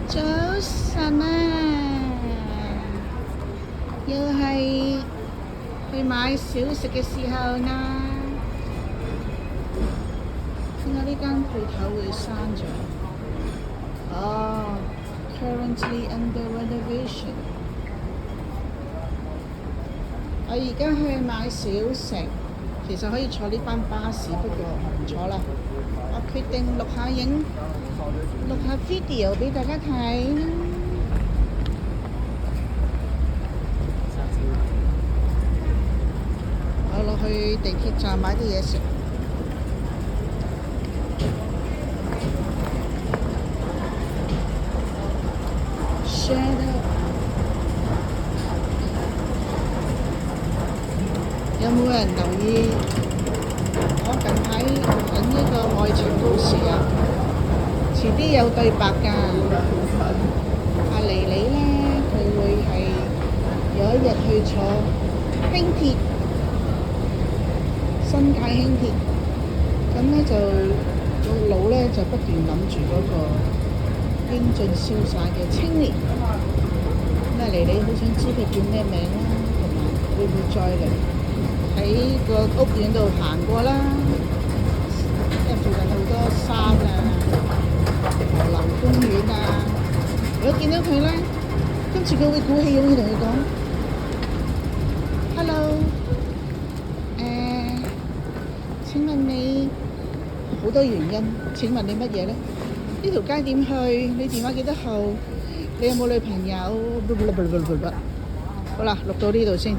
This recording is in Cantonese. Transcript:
早晨啊，又係去買小食嘅時候啦。點解呢間鋪頭會閂咗？哦，currently under renovation。我而家去買小食，其實可以坐呢班巴士，不過唔坐啦。我決定錄下video 俾大家睇。我落去地鐵站買啲嘢食。有冇人留意我近排緊呢個愛情故事啊？遲啲有對白㗎。阿妮妮呢，佢會係有一日去坐輕鐵，新界輕鐵，咁呢就個腦呢就不斷諗住嗰個英俊瀟灑嘅青年。咁阿妮妮好想知佢叫咩名啦，同埋會唔會再嚟喺個屋苑度行過啦，因為附近好多山啊、河流公園啊。如果見到佢咧，今次佢會鼓起勇氣同佢講 Hello， 請問你好多原因？請問你乜嘢咧？呢條街點去？你電話幾多號？你有冇女朋友？好啦，錄到呢度先。